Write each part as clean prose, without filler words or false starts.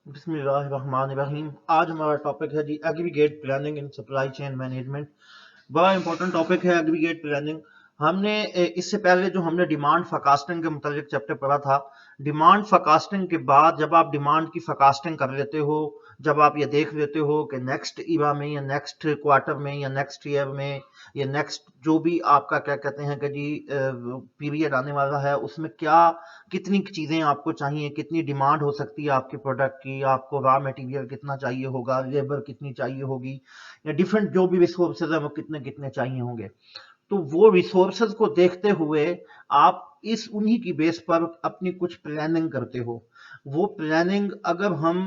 बिस्मिल्लाहिर्रहमानिर्रहीम। आज हमारा टॉपिक है जी aggregate planning in supply chain management. बड़ा इंपॉर्टेंट टॉपिक है एग्रीगेट प्लानिंग। हमने इससे पहले जो हमने डिमांड फोरकास्टिंग के मुतालिक चैप्टर पढ़ा था, डिमांड फोरकास्टिंग के बाद जब आप डिमांड की फोरकास्टिंग कर लेते हो, जब आप ये देख लेते हो कि नेक्स्ट ईवा में या नेक्स्ट क्वार्टर में या नेक्स्ट ईयर में या नेक्स्ट जो भी आपका क्या कहते हैं कि जी पीरियड आने वाला है, उसमें क्या कितनी चीज़ें आपको चाहिए, कितनी डिमांड हो सकती है आपके प्रोडक्ट की, आपको रॉ मटेरियल कितना चाहिए होगा, लेबर कितनी चाहिए होगी, या डिफरेंट जो भी रिसोर्सेज है वो कितने कितने चाहिए होंगे। तो वो रिसोर्सेज को देखते हुए आप इस उन्हीं की बेस पर अपनी कुछ प्लानिंग करते हो। वो प्लानिंग अगर हम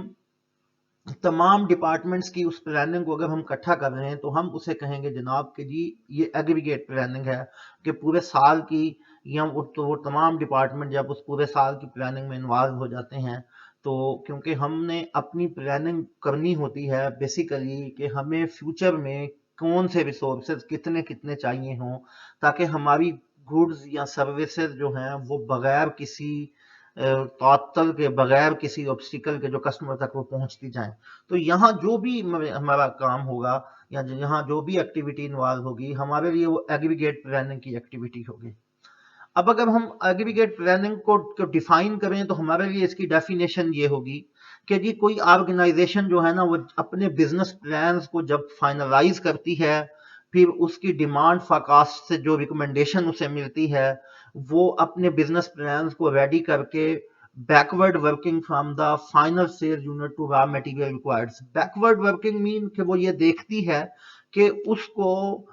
तमाम डिपार्टमेंट्स की उस प्लानिंग को अगर हम इकट्ठा कर रहे हैं तो हम उसे कहेंगे जनाब कि जी ये एग्रीगेट प्लानिंग है, कि पूरे साल की, या वो तमाम डिपार्टमेंट जब उस पूरे साल की प्लानिंग में इन्वॉल्व हो जाते हैं, तो क्योंकि हमने अपनी प्लानिंग करनी होती है बेसिकली कि हमें फ्यूचर में कौन से रिसोर्सेज कितने कितने चाहिए हों, ताकि हमारी गुड्स या सर्विसेज जो हैं वो बगैर किसी तात्तल के, बगैर किसी ऑब्स्टिकल के जो कस्टमर तक वो पहुंचती जाएं। तो यहाँ जो भी हमारा काम होगा या यहाँ जो भी एक्टिविटी इन्वॉल्व होगी, हमारे लिए वो एग्रीगेट प्लानिंग की एक्टिविटी होगी। अब अगर हम एग्रीगेट प्लानिंग को डिफाइन करें तो हमारे लिए इसकी डेफिनेशन ये होगी कि जी कोई ऑर्गेनाइजेशन जो है ना वो अपने बिजनेस प्लान्स को जब फाइनलाइज करती है, फिर उसकी डिमांड फोरकास्ट से जो रिकमेंडेशन उसे मिलती है, वो अपने बिजनेस प्लान्स को रेडी करके backward working from the final sale unit to raw material required. Backward working mean कि वो ये देखती है कि उसको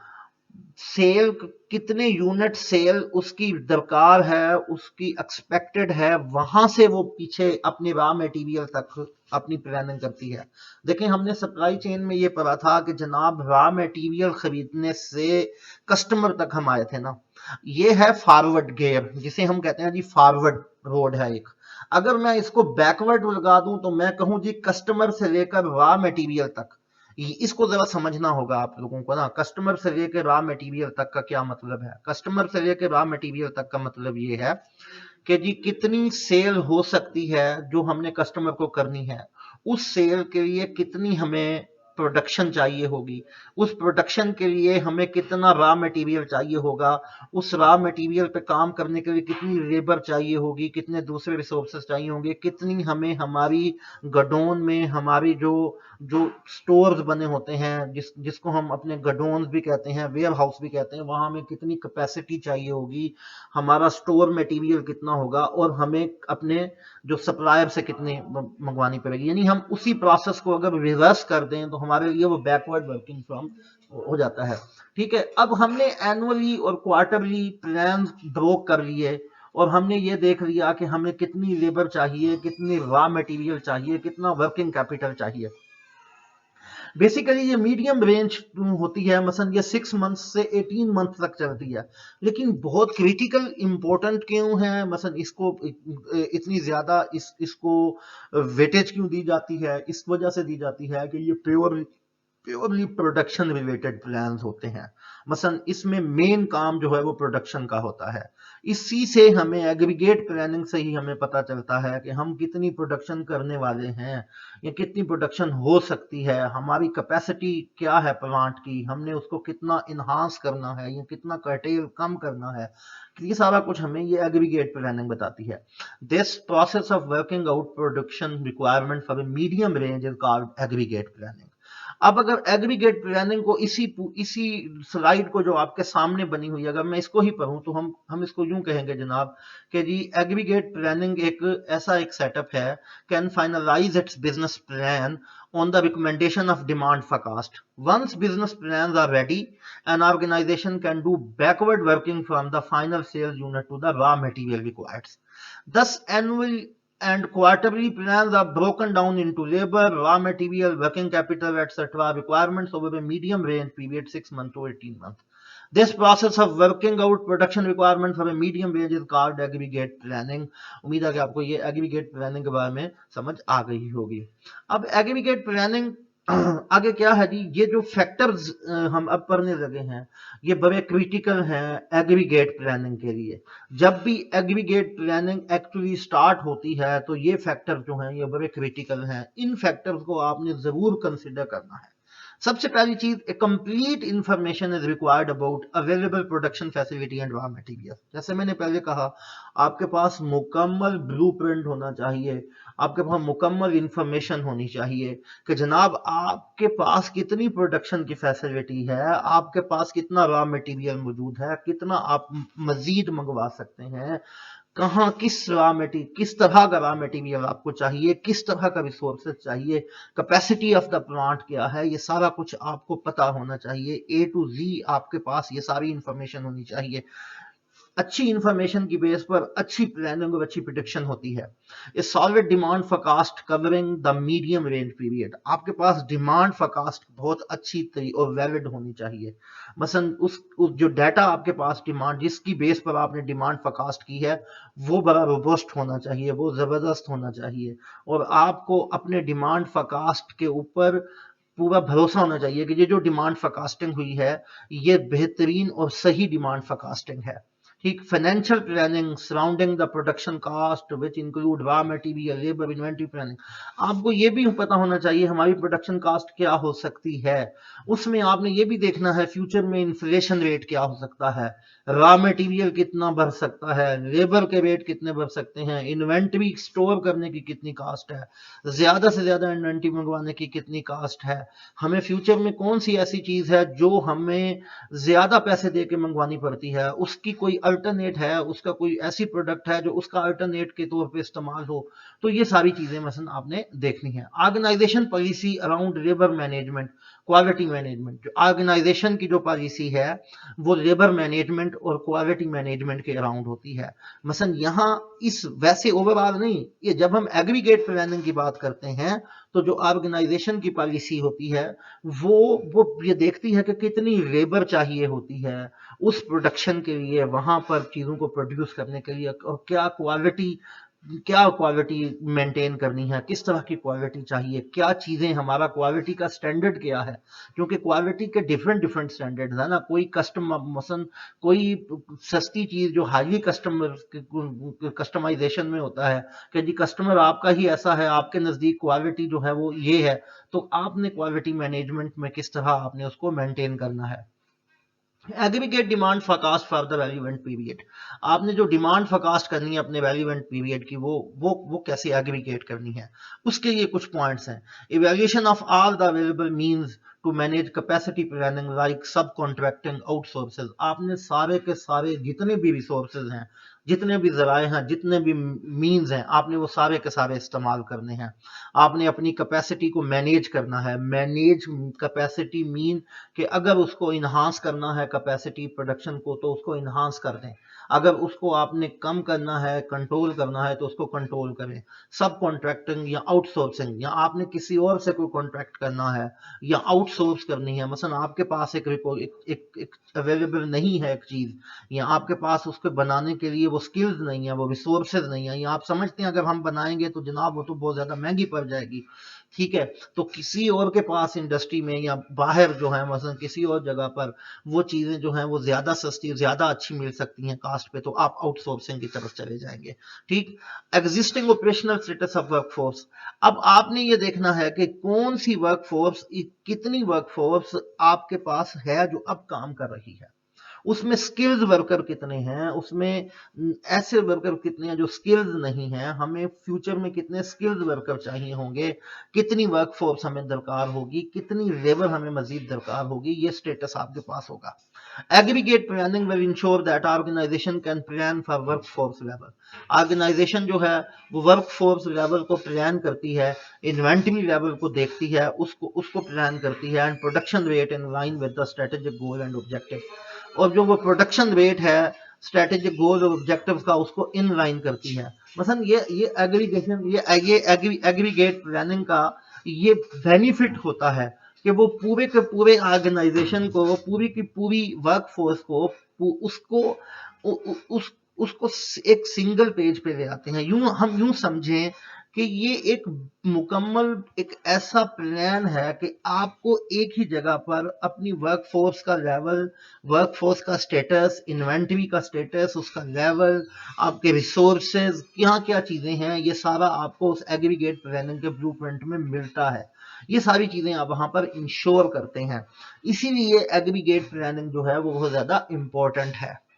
सेल कितने यूनिट सेल उसकी दरकार है, उसकी एक्सपेक्टेड है, वहां से वो पीछे अपने रॉ मटेरियल तक अपनी प्लानिंग करती है। देखें, हमने सप्लाई चेन में ये पढ़ा था कि जनाब रॉ मटेरियल खरीदने से कस्टमर तक हम आए थे ना, ये है फॉरवर्ड गेयर जिसे हम कहते हैं जी, फॉरवर्ड रोड है एक। अगर मैं इसको बैकवर्ड लगा दूं तो मैं कहूं जी कस्टमर से लेकर रॉ मटेरियल तक, इसको जरा समझना होगा आप लोगों को ना। कस्टमर से लेकर रॉ मटेरियल तक का क्या मतलब है? कस्टमर से लेकर रॉ मटेरियल तक का मतलब ये है कि जी कितनी सेल हो सकती है जो हमने कस्टमर को करनी है, उस सेल के लिए कितनी हमें प्रोडक्शन चाहिए होगी, उस प्रोडक्शन के लिए हमें कितना रॉ मटेरियल चाहिए होगा, उस रॉ मटेरियल पे काम करने के लिए कितनी लेबर चाहिए होगी, कितने दूसरे रिसोर्सेज चाहिए होंगे, कितनी हमें हमारी गडोन में, हमारी जो जो स्टोर्स बने होते हैं, जिसको हम अपने गडोन्स भी कहते हैं, वेयर हाउस भी कहते हैं, वहां हमें कितनी कैपेसिटी चाहिए होगी, हमारा स्टोर मटेरियल कितना होगा, और हमें अपने जो सप्लायर से कितने मंगवानी पड़ेगी। यानी हम उसी प्रोसेस को अगर रिवर्स कर दें तो हमारे लिए वो बैकवर्ड वर्किंग फ्रॉम हो जाता है। ठीक है, अब हमने एनुअली और क्वार्टरली प्लान ड्रॉ कर लिए और हमने ये देख लिया कि हमें कितनी लेबर चाहिए, कितनी रॉ मटेरियल चाहिए, कितना वर्किंग कैपिटल चाहिए। बेसिकली ये मीडियम रेंज होती है, मसलन ये 6 मंथ से 18 मंथ तक चलती है। लेकिन बहुत क्रिटिकल इंपॉर्टेंट क्यों है, मसलन इसको इतनी ज्यादा इसको वेटेज क्यों दी जाती है? इस वजह से दी जाती है कि ये प्योरली प्रोडक्शन रिलेटेड प्लान्स होते हैं। मसलन इसमें मेन काम जो है वो प्रोडक्शन का होता है। इसी से हमें एग्रीगेट प्लानिंग से ही हमें पता चलता है कि हम कितनी प्रोडक्शन करने वाले हैं या कितनी प्रोडक्शन हो सकती है, हमारी कैपेसिटी क्या है प्लांट की, हमने उसको कितना इन्हांस करना है या कितना कर्टेल कम करना है। ये सारा कुछ हमें ये एग्रीगेट प्लानिंग बताती है। This process of working out production requirement for a medium range is called aggregate planning. अब अगर एग्रीगेट प्लानिंग को इसी स्लाइड को जो आपके सामने बनी हुई है, अगर मैं इसको ही पढ़ूं तो हम इसको यूं कहेंगे जनाब कि जी एग्रीगेट प्लानिंग एक ऐसा एक सेटअप है, can finalise its business plan on the recommendation of demand forecast. Once business plans are ready, an organization can do backward working from the final sales unit to the raw material required. Thus, annual and quarterly plans are broken down into labor, raw material, working capital, etc. requirements over a medium range period 6 months to 18 months. This process of working out production requirement for a medium range is called aggregate planning. उम्मीद है कि आपको ये aggregate planning के बारे में समझ आ गई होगी। अब aggregate planning आगे क्या है जी, ये जो फैक्टर्स हम अब पढ़ने लगे हैं ये बड़े क्रिटिकल हैं एग्रीगेट प्लानिंग के लिए। जब भी एग्रीगेट प्लानिंग एक्चुअली स्टार्ट होती है तो ये फैक्टर जो हैं ये बड़े क्रिटिकल हैं, इन फैक्टर्स को आपने जरूर कंसिडर करना है। सबसे पहली चीज, a complete information is required about available production facility and raw material. जैसे मैंने पहले कहा, आपके पास मुकम्मल ब्लूप्रिंट होना चाहिए, आपके पास मुकम्मल इंफॉर्मेशन होनी चाहिए कि जनाब आपके पास कितनी प्रोडक्शन की फैसिलिटी है, आपके पास कितना रॉ मटेरियल मौजूद है, कितना आप मजीद मंगवा सकते हैं, कहाँ किस तरह का रॉ मटेरियल आपको चाहिए, किस तरह का रिसोर्सेज चाहिए, कैपेसिटी ऑफ द प्लांट क्या है, ये सारा कुछ आपको पता होना चाहिए। ए टू जी आपके पास ये सारी इंफॉर्मेशन होनी चाहिए। अच्छी इंफॉर्मेशन की बेस पर अच्छी प्लानिंग और अच्छी प्रिडिक्शन होती है। ए solid demand forecast covering the medium range period, आपके पास डिमांड फोरकास्ट बहुत अच्छी और वैलिड होनी चाहिए। मसलन उस जो डाटा आपके पास डिमांड जिसकी बेस पर आपने डिमांड फोरकास्ट की है वो बड़ा रोबस्ट होना चाहिए, वो जबरदस्त होना चाहिए, और आपको अपने डिमांड फोरकास्ट के ऊपर पूरा भरोसा होना चाहिए कि ये जो डिमांड फोरकास्टिंग हुई है ये बेहतरीन और सही डिमांड फोरकास्टिंग है। ठीक, financial planning surrounding the production cost which include raw material, labour, inventory planning. आपको ये भी पता होना चाहिए हमारी प्रोडक्शन कॉस्ट क्या हो सकती है, उसमें आपने ये भी देखना है फ्यूचर में इन्फ्लेशन रेट क्या हो सकता है, रॉ मटेरियल कितना बढ़ सकता है, लेबर के रेट कितने बढ़ सकते हैं, इन्वेंटरी स्टोर करने की कितनी कॉस्ट है, ज्यादा से ज्यादा इन्वेंटरी मंगवाने की कितनी कॉस्ट है, हमें फ्यूचर में कौन सी ऐसी चीज है जो हमें ज्यादा पैसे दे के मंगवानी पड़ती है, उसकी कोई अल्टरनेट है, उसका कोई ऐसी प्रोडक्ट है जो उसका अल्टरनेट के तौर पे इस्तेमाल हो। तो ये सारी चीजें मसलन आपने देखनी है। Organisation policy around labour management, quality management, जो ऑर्गेनाइजेशन की जो पॉलिसी है वो लेबर मैनेजमेंट और क्वालिटी मैनेजमेंट के अराउंड होती है। मसलन यहाँ इस वैसे ओवरऑल नहीं, ये जब हम एग्रीगेट प्लानिंग की बात करते हैं तो जो ऑर्गेनाइजेशन की पॉलिसी होती है वो ये देखती है कि कितनी लेबर चाहिए होती है उस प्रोडक्शन के लिए, वहां पर चीजों को प्रोड्यूस करने के लिए, और क्या क्वालिटी मेंटेन करनी है, किस तरह की क्वालिटी चाहिए, क्या चीजें, हमारा क्वालिटी का स्टैंडर्ड क्या है, क्योंकि क्वालिटी के डिफरेंट डिफरेंट स्टैंडर्ड है ना। कोई कस्टमर मसन कोई सस्ती चीज जो हाईली कस्टमाइजेशन में होता है कि जी कस्टमर आपका ही ऐसा है, आपके नजदीक क्वालिटी जो है वो ये है, तो आपने क्वालिटी मैनेजमेंट में किस तरह आपने उसको मेंटेन करना है। Aggregate demand forecast for the relevant period, आपने जो डिमांड फोरकास्ट करनी है अपने रेलिवेंट पीरियड की वो कैसे एग्रीगेट करनी है, उसके लिए कुछ पॉइंट्स हैं। Evaluation of all the available means to manage capacity planning like subcontracting outsources, आपने सारे के सारे जितने भी रिसोर्सेज हैं, जितने भी जराए हैं, जितने भी मींस हैं, आपने वो सारे के सारे इस्तेमाल करने हैं। आपने अपनी कैपेसिटी को मैनेज करना है। मैनेज कैपेसिटी मीन कि अगर उसको इन्हांस करना है कैपेसिटी प्रोडक्शन को तो उसको इन्हांस कर दें, अगर उसको आपने कम करना है, कंट्रोल करना है तो उसको कंट्रोल करें। सब कॉन्ट्रैक्टिंग या आउटसोर्सिंग, या आपने किसी और से कोई कॉन्ट्रैक्ट करना है या आउटसोर्स करनी है, मसलन आपके पास एक अवेलेबल नहीं है एक चीज, या आपके पास उसको बनाने के लिए वो स्किल्स नहीं है, वो रिसोर्सेज नहीं है, या आप समझते हैं अगर हम बनाएंगे तो जनाब वो तो बहुत ज्यादा महंगी पड़ जाएगी, ठीक है, तो किसी और के पास इंडस्ट्री में या बाहर जो है मसलन किसी और जगह पर वो चीजें जो हैं वो ज्यादा सस्ती, ज्यादा अच्छी मिल सकती हैं कास्ट पे, तो आप आउटसोर्सिंग की तरफ चले जाएंगे। ठीक, existing operational status of workforce, अब आपने ये देखना है कि कौन सी वर्कफोर्स, कितनी वर्कफोर्स आपके पास है जो अब काम कर रही है, उसमें स्किल्ड वर्कर कितने हैं, उसमें ऐसे वर्कर कितने हैं जो स्किल्ड नहीं हैं, हमें फ्यूचर में कितने स्किल्ड वर्कर चाहिए होंगे, कितनी वर्कफोर्स हमें दरकार होगी, कितनी लेबर हमें मजीद दरकार होगी, ये स्टेटस आपके पास होगा। Aggregate planning will ensure that organisation can plan for workforce level, organisation जो है वो वर्कफोर्स लेवल को प्लान करती है, इन्वेंटरी लेवल को देखती है, उसको उसको प्लान करती है, and production rate in line with the strategic goal and objective, और जो वो प्रोडक्शन रेट है स्ट्रेटेजिक गोल और ऑब्जेक्टिव्स का उसको इन लाइन करती है। मसलन ये एग्रीगेशन ये एग्रीगेट प्लानिंग का ये बेनिफिट होता है कि वो पूरे के पूरे ऑर्गेनाइजेशन को, पूरी की पूरी वर्कफोर्स को, उसको उसको एक सिंगल पेज पे ले आते हैं। यूं हम यूं समझें کہ یہ ایک مکمل ایک ایسا پلان ہے کہ آپ کو ایک ہی جگہ پر اپنی ورک فورس کا لیول، ورک فورس کا سٹیٹس، انوینٹری کا سٹیٹس، اس کا لیول، آپ کے ریسورسز، کیا چیزیں ہیں، یہ سارا آپ کو اس ایگریگیٹ پلاننگ کے بلو پرنٹ میں ملتا ہے. یہ ساری چیزیں آپ وہاں پر انشور کرتے ہیں. اسی لیے ایگریگیٹ پلاننگ جو ہے وہ بہت زیادہ امپورٹنٹ ہے.